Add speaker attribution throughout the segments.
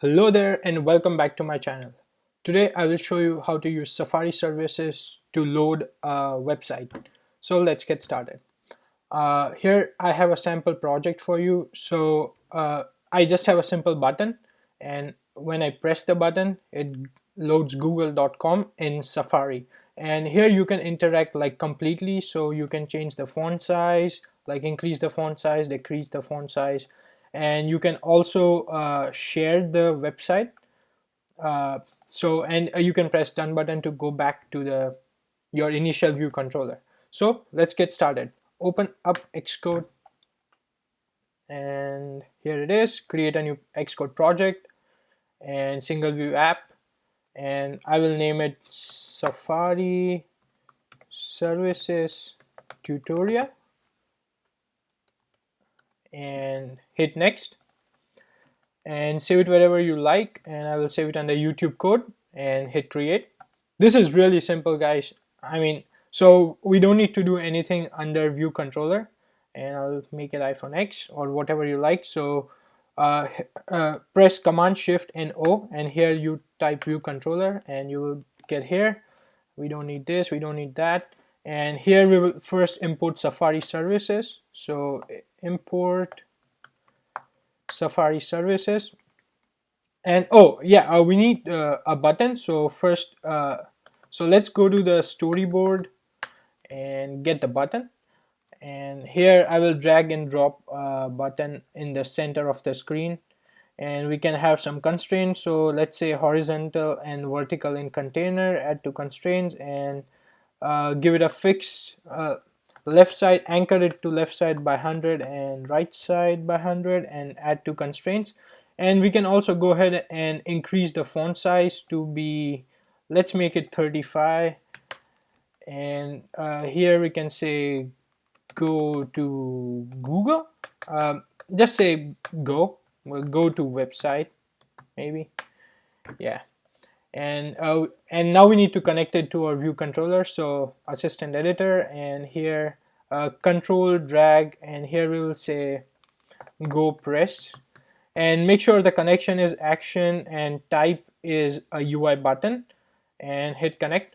Speaker 1: Hello there and welcome back to my channel. Today I will show you how to use Safari services to load a website. So let's get started. Here I have a sample project for you. I just have a simple button, and when I press the button it loads google.com in Safari, and here you can interact like completely. So you can change the font size, like increase the font size, decrease the font size, and you can also share the website. You can press done button to go back to the your initial view controller. So let's get started. Open up Xcode, and here it is. Create a new Xcode project and single view app, and I will name it Safari Services Tutorial and hit next and save it wherever you like, and I will save it under YouTube code and hit create. This is really simple, guys. So we don't need to do anything under view controller, and I'll make it iPhone X or whatever you like. So press Command Shift and O, and here you type view controller and you will get here. We don't need this, we don't need that, and here we will first import Safari services. So import Safari services, and we need a button. So first let's go to the storyboard and get the button, and here I will drag and drop a button in the center of the screen, and we can have some constraints. So let's say horizontal and vertical in container, add to constraints, and give it a fixed left side, anchor it to left side by 100 and right side by 100, and add to constraints. And we can also go ahead and increase the font size to be, let's make it 35, and here we can say go to Google. Just say go, we'll go to website maybe, yeah. And now we need to connect it to our view controller. So assistant editor, and here control drag, and here we will say go press, and make sure the connection is action and type is a UI button, and hit connect.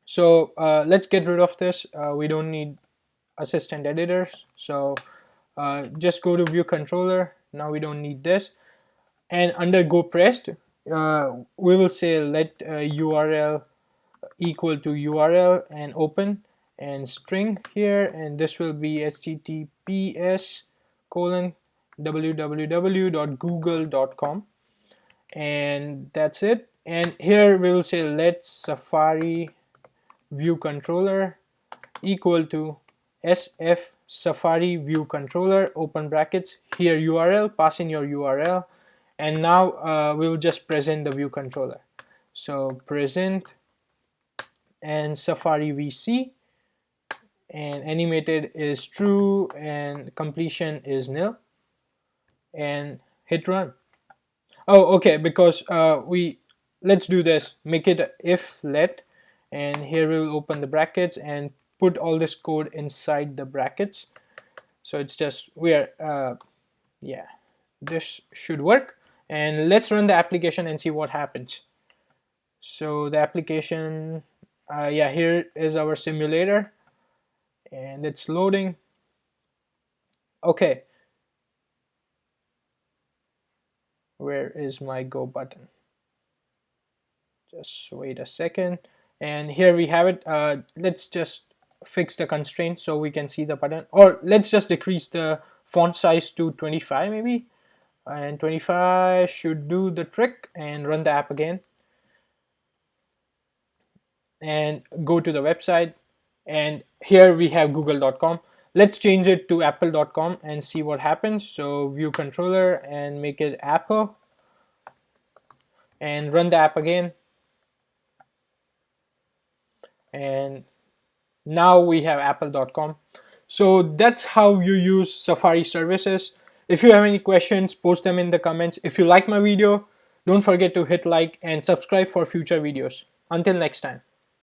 Speaker 1: So let's get rid of this. We don't need assistant editor, so just go to view controller. Now we don't need this, and under go pressed we will say let URL equal to URL and open and string here, and this will be https://www.google.com, and that's it. And here we will say let Safari view controller equal to sf Safari view controller, open brackets, here URL, pass in your URL, and now we will just present the view controller. So present and Safari VC, and animated is true and completion is nil, and hit run. Oh, okay, because let's do this, make it if let, and here we will open the brackets and put all this code inside the brackets. So it's just yeah, this should work. And let's run the application and see what happens. So the application, yeah, here is our simulator, and it's loading. Okay, where is my go button? Just wait a second, and here we have it. Let's just fix the constraint so we can see the button, or let's just decrease the font size to 25 maybe, and 25 should do the trick. And run the app again and go to the website, and here we have google.com. Let's change it to apple.com and see what happens. So view controller and make it Apple, and run the app again, and now we have apple.com. So that's how you use Safari services. If you have any questions, post them in the comments. If you like my video, don't forget to hit like and subscribe for future videos. Until next time.